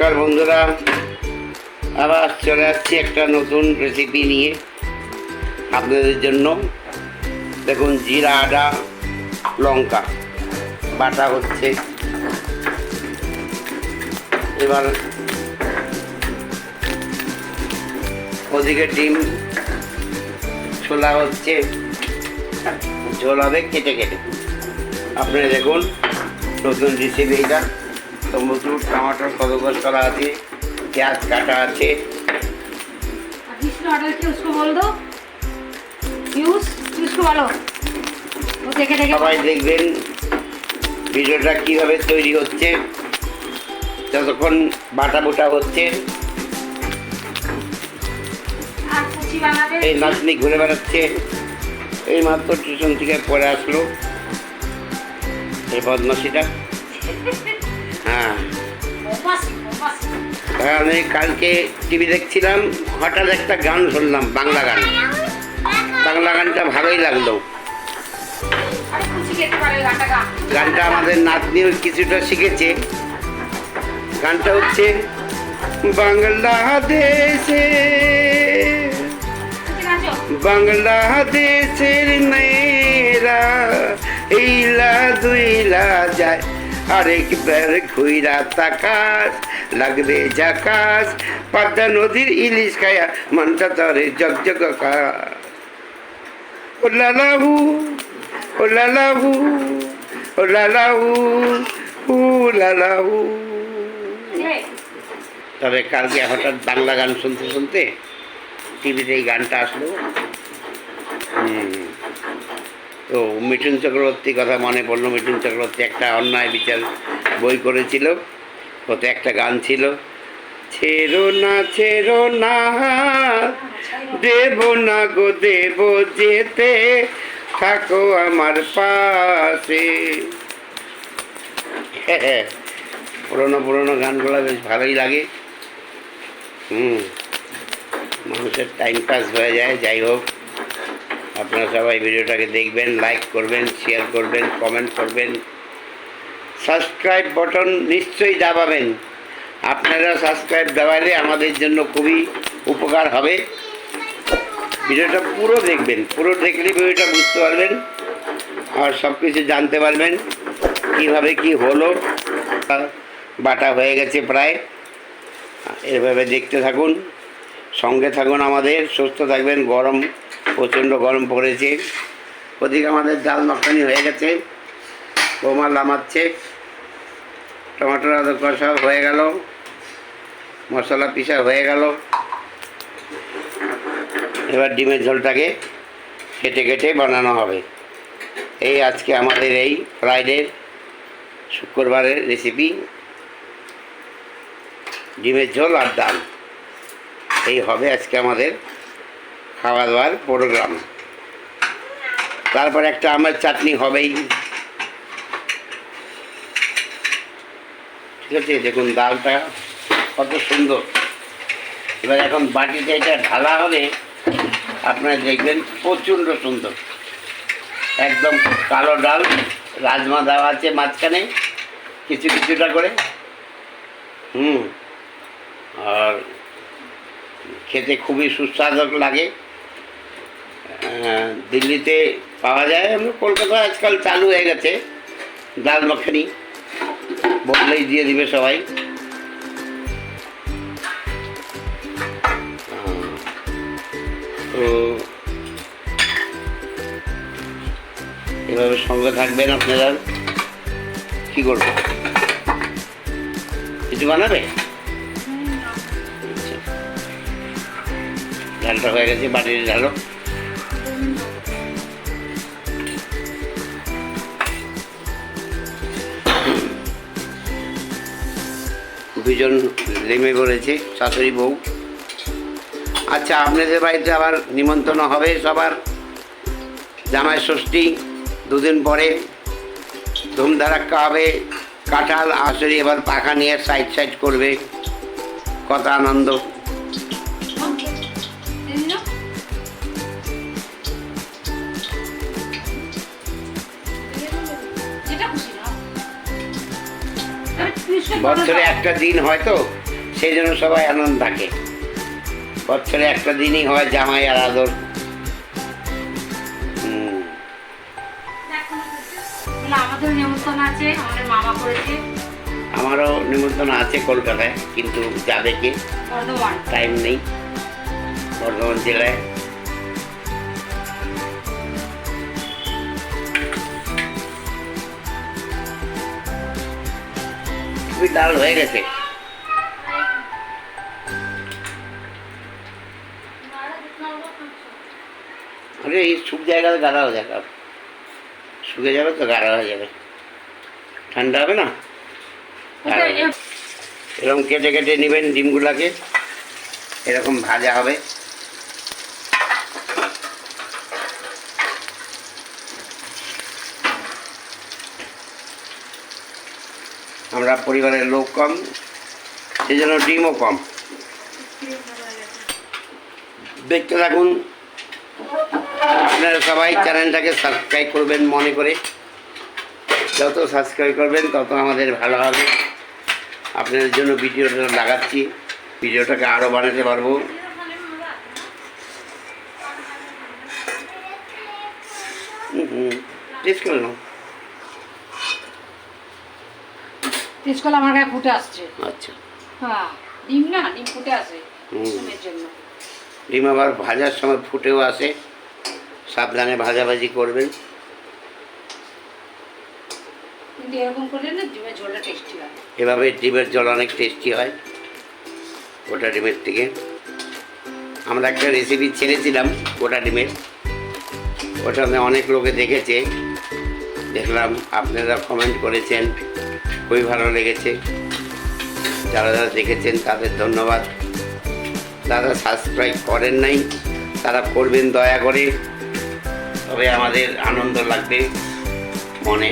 নমস্কার বন্ধুরা, আবার চলে আসছি একটা নতুন রেসিপি নিয়ে আপনাদের জন্য। দেখুন, জিরা আদা লঙ্কা বাটা হচ্ছে। এবার ওদিকে ডিম ছোলা হচ্ছে, ঝোল হবে কেটে কেটে। আপনারা দেখুন নতুন রেসিপি এটা। টমেটো টমাটোর কদগজ করা আছে, পেঁয়াজ কাটা আছে। সবাই দেখবেন ভিডিওটা কিভাবে তৈরি হচ্ছে, যতক্ষণ বাটা বুটা হচ্ছে। এই নাতনি ঘুরে বেড়াচ্ছে, এই মাত্র টিউশন থেকে পড়ে আসলো এই বদমাসিটা। হ্যাঁ, আমি কালকে টিভি দেখছিলাম, হঠাৎ একটা গান শুনলাম, বাংলা গান। বাংলা গানটা ভালোই লাগলো। গানটা আমাদের নাতনিও কিছুটা শিখেছে। গানটা হচ্ছে বাংলাদেশে, বাংলাদেশের মেয়েরা এইলা দুইলা যায়, আরেকবার ঘুইরা তাকাস লাগবে জাকাস, পদ্মা নদীর ইলিশ খায়া মনটা তরে জগজগ কা। ও লালাহু, ও লালাহু, ও লালাহু, ও লালাহু। তবে কালকে হঠাৎ বাংলা গান শুনতে শুনতে টিভিতে এই গানটা আসলো। তো মিঠুন চক্রবর্তীর কথা মনে পড়লো। মিঠুন চক্রবর্তী একটা অন্যায় বিচার বই করেছিল, ওতে একটা গান ছিল, ছেড়ো না দেব না গো দেব যেতে, থাকো আমার পাশে। পুরোনো গানগুলো বেশ ভালোই লাগে। মানুষের টাইম পাস হয়ে যায়। যাই হোক, আপনারা সবাই ভিডিওটাকে দেখবেন, লাইক করবেন, শেয়ার করবেন, কমেন্ট করবেন, সাবস্ক্রাইব বাটন নিশ্চয়ই দাবাবেন। আপনারা সাবস্ক্রাইব দাবালে আমাদের জন্য খুবই উপকার হবে। ভিডিওটা পুরো দেখবেন, পুরো দেখলে ভিডিওটা বুঝতে পারবেন আর সব কিছু জানতে পারবেন কীভাবে কি হলো। বাটা হয়ে গেছে প্রায়। এভাবে দেখতে থাকুন, সঙ্গে থাকুন আমাদের, সুস্থ থাকবেন। গরম, প্রচণ্ড গরম পড়েছে। ওদিকে আমাদের ডাল মাখানি হয়ে গেছে, বৌমা লামাচ্ছে। টমাটোর আদা কষা হয়ে গেল, মশলা পিসা হয়ে গেল। এবার ডিমের ঝোলটাকে কেটে কেটে বানানো হবে। এই আজকে আমাদের এই ফ্রাইডের শুক্রবারের রেসিপি, ডিমের ঝোল আর ডাল। এই হবে আজকে আমাদের খাওয়া দাওয়ার প্রোগ্রাম। তারপর একটা আমের চাটনি হবেই। ঠিক আছে, দেখুন ডালটা কত সুন্দর। এবার এখন বাটিতে এটা ঢালা হবে, আপনারা দেখবেন প্রচণ্ড সুন্দর। একদম কালো ডাল, রাজমা দেওয়া আছে মাঝখানে কিছুটা করে। আর খেতে খুবই সুস্বাদু লাগে। দিল্লিতে পাওয়া যায়, আমরা কলকাতায় আজকাল চালু হয়ে গেছে ডাল মাখানি, বললেই দিয়ে দিবে সবাই। তো এভাবে সঙ্গে থাকবেন আপনারা। কী করবো, কিছু বানাবে? ডালটা হয়ে গেছে, বাটিতে ঢালো। দুজন নেমে পড়েছে, শাশুড়ি বউ। আচ্ছা, আপনাদের বাড়িতে আবার নিমন্ত্রণ হবে সবার। জামাই ষষ্ঠী 2 দিন পরে ধুমধারাক্কা হবে। কাঁঠাল আসরি এবার পাখা নিয়ে সাইড করবে, কত আনন্দ। বছরে একটা দিন হয়তো সেই জন্য সবাই আনন্দ থাকে। বছরে একটা দিনই হয় জামাই আর আদর। আমাদের নিমন্ত্রণ আছে, আমাদের মামা করেছে। আমারও নিমন্ত্রণ আছে কলকাতায়, কিন্তু যাবে কি বর্ধমান, টাইম নেই। বর্ধমান জেলায় খুবই ডাল হয়ে গেছে। আরে এই শুক জায়গাতে গাঢ় হয়ে যাবে, শুকে যাবে তো গাঢ় হয়ে যাবে, ঠান্ডা হবে না। এরকম কেটে কেটে নেবেন ডিমগুলাকে, এরকম ভাজা হবে। আমরা পরিবারের লোক কম, সেই জন্য ডিমও কম। দেখতে থাকুন। আপনারা সবাই চ্যানেলটাকে সাবস্ক্রাইব করবেন মনে করে। যত সাবস্ক্রাইব করবেন তত আমাদের ভালো হবে। আপনাদের জন্য ভিডিওটা লাগাচ্ছি, ভিডিওটাকে আরও বানাতে পারবো। টেস্ট করে নাও। টেস্ট করলে আমার গায়ে ফুটে আসছে। আচ্ছা, হ্যাঁ, ডিম না, ডিম ফুটে আসে ডিমের জন্য। ডিম আবার ভাজার সময় ফুটেও আসে, সাবধানে ভাজাভাজি করবেন। কিন্তু এরকম করলে না ডিমের ঝোলটা টেস্টি হয়। এভাবে ডিমের ঝোল অনেক টেস্টি হয় গোটা ডিমের থেকে। আমরা একটা রেসিপি ছেড়েছিলাম গোটা ডিমের, ওটা অনেক লোকে দেখেছে, দেখলাম আপনারা কমেন্ট করেছেন, খুবই ভালো লেগেছে। যারা যারা দেখেছেন তাদের ধন্যবাদ। যারা সাবস্ক্রাইব করেন নাই তারা করবেন দয়া করে, তবে আমাদের আনন্দ লাগবে মনে।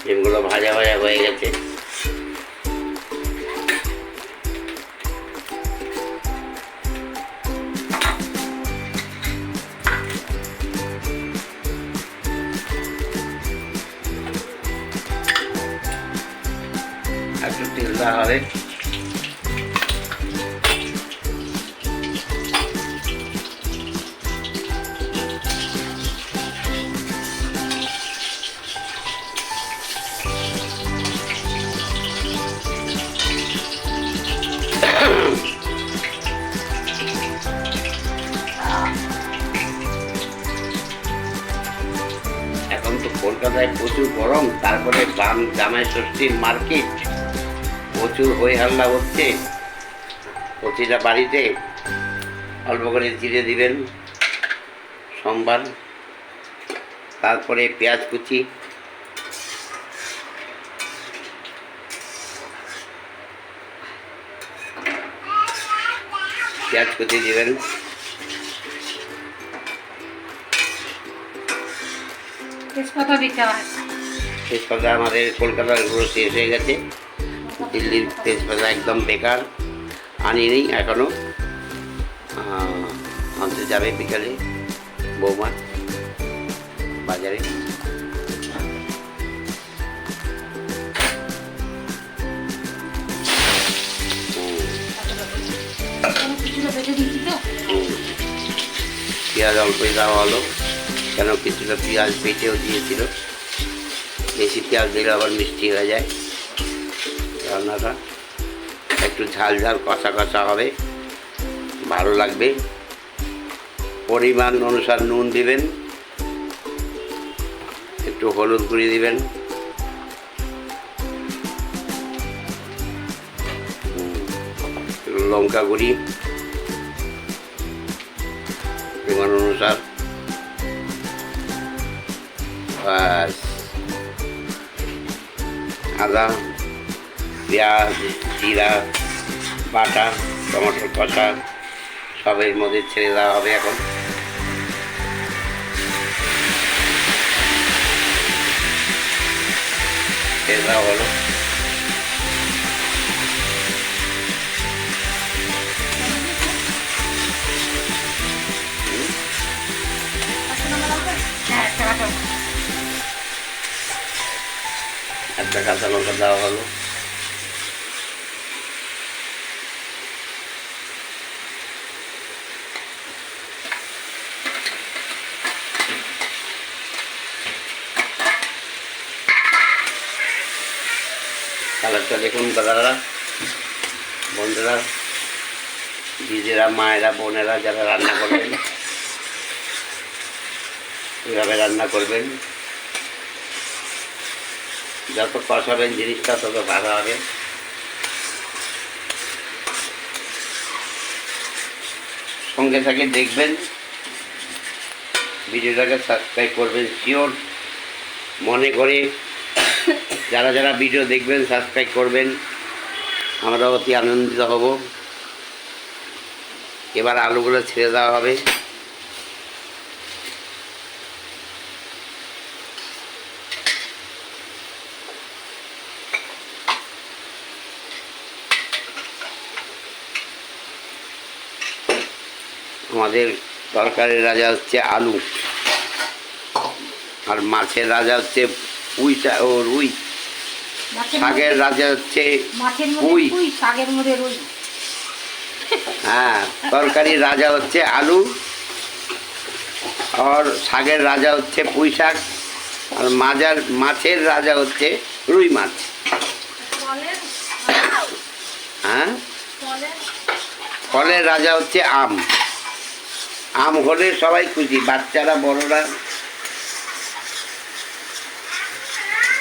ডিমগুলো ভাজা ভাজা হয়ে গেছে। একটু তেল দেওয়া হবে। এখন তো কলকাতায় প্রচুর গরম, তারপরে জামাই ষষ্ঠীর মার্কেট, প্রচুর হই হাল্লা হচ্ছে। প্রতিটা বাড়িতে অল্প করে জিরে দিবেন সোমবার। তারপরে পেঁয়াজ কুচি, দিবেন। তেজপাতা দিতে হয়। তেজপাতা আমাদের কলকাতার গুঁড়ো শেষ হয়ে গেছে, দিল্লির তেজপাতা একদম বেকার, আনিনি এখনও। আনতে যাবে বিকালে বৌমা বাজারে। পেঁয়াজ অল্পই দেওয়া হলো, কেন কিছুটা পেঁয়াজ বেটেও দিয়েছিল। বেশি পেঁয়াজ দিলে আবার মিষ্টি হয়ে যায় রান্নাটা। একটু ঝাল ঝাল কষা কষা হবে, ভালো লাগবে। পরিমাণ অনুসার নুন দিবেন, একটু হলুদ গুঁড়ি দিবেন, লঙ্কা গুঁড়ি পরিমাণ অনুসার। বাস, আদা, পেঁয়াজ, জিরা বাটা, টমেটোর কষা সবের মধ্যে ছেড়ে দেওয়া হবে। এখন ছেড়ে দেওয়া হলো। একটা কাঁচা লঙ্কা দেওয়া হলো। কালারটা দেখুন দাদারা, বন্ধুরা, দিদিরা, মায়েরা, বোনেরা যারা রান্না করবেন এভাবে রান্না করবেন। যত কষাবেন জিনিসটা তত ভালো হবে। সঙ্গে থাকে দেখবেন, ভিডিওটাকে সাবস্ক্রাইব করবেন শিওর। মনে করে যারা যারা ভিডিও দেখবেন সাবস্ক্রাইব করবেন, আমরা অতি আনন্দিত হব। এবার আলুগুলো ছেড়ে দেওয়া হবে। আমাদের তরকারির রাজা হচ্ছে আলু, আর মাছের রাজা হচ্ছে রুই, শাকের রাজা হচ্ছে পুঁই। হ্যাঁ, তরকারির রাজা হচ্ছে আলু, আর শাকের রাজা হচ্ছে পুঁই শাক, আর মাছের রাজা হচ্ছে রুই মাছ। হ্যাঁ, ফলের রাজা হচ্ছে আম। আম হলে সবাই খুশি, বাচ্চারা, বড়রা।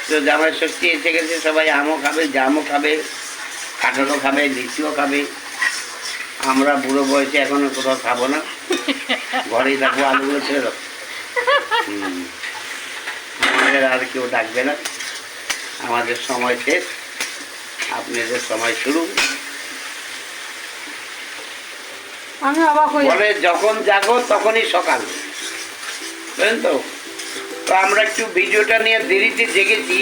তো জামাই ষষ্ঠী এসে গেছে, সবাই আমও খাবে, জামও খাবে, কাঁঠালও খাবে, লিচিও খাবে। আমরা বুড়ো বয়সে এখনো কোথাও খাবো না, ঘরেই থাকবো, আলুগুলো ছেড়ে দেবো। আমাদের আর কেউ ডাকবে না, আমাদের সময় শেষ, আপনাদের সময় শুরু। আমি অবাক হই, বলে যখন জাগো তখনই সকাল, বুঝলেন তো? তো আমরা একটু ভিডিওটা নিয়ে দেরিতে জেগেছি,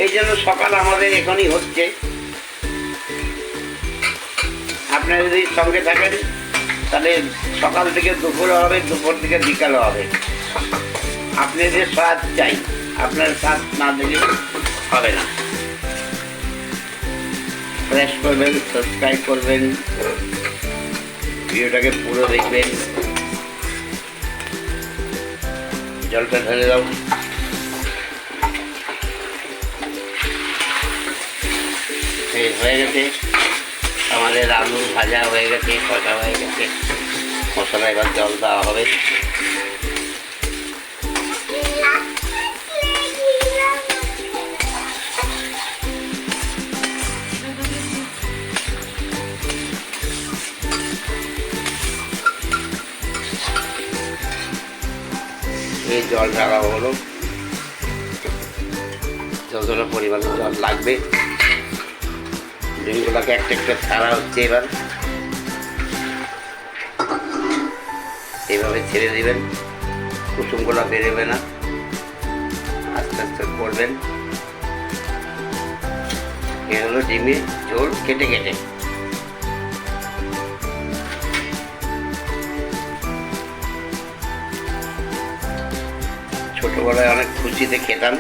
এই জন্য সকাল আমাদের এখনই হচ্ছে। আপনারা যদি সঙ্গে থাকেন তাহলে সকাল থেকে দুপুরে হবে, দুপুর থেকে বিকালে হবে। আপনাদের সাথ চাই, আপনার সাথ না দিলে হবে না। প্রেস করবেন, সাবস্ক্রাইব করবেন, ভিডিওটাকে পুরো দেখবেন। জলটা ঢেলে দাও। হয়ে গেছে আমাদের আলু ভাজা, হয়ে গেছে, কষা হয়ে গেছে। মশলা এবার জল দেওয়া হবে। এই জল ঢালা হলো, যতটা পরিমাণে জল লাগবে। ডিমগুলোকে একটা একটা ছাড়া হচ্ছে এবার, এইভাবে ছেড়ে দিবেন, কুসুমগুলো বেরোবে না, আস্তে আস্তে করবেন। এ হলো ডিমের ঝোল কেটে কেটে। ছোটবেলায় অনেক খুশিতে খেতাম।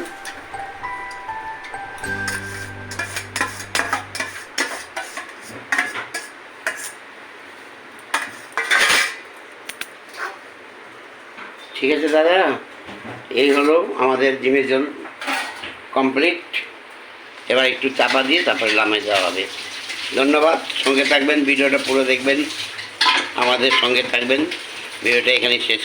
ঠিক আছে দাদা, এই হলো আমাদের ডিমের ঝোল কমপ্লিট। এবার একটু চাপা দিয়ে তারপরে নামিয়ে দেওয়া হবে। ধন্যবাদ, সঙ্গে থাকবেন, ভিডিওটা পুরো দেখবেন, আমাদের সঙ্গে থাকবেন। ভিডিওটা এখানে শেষ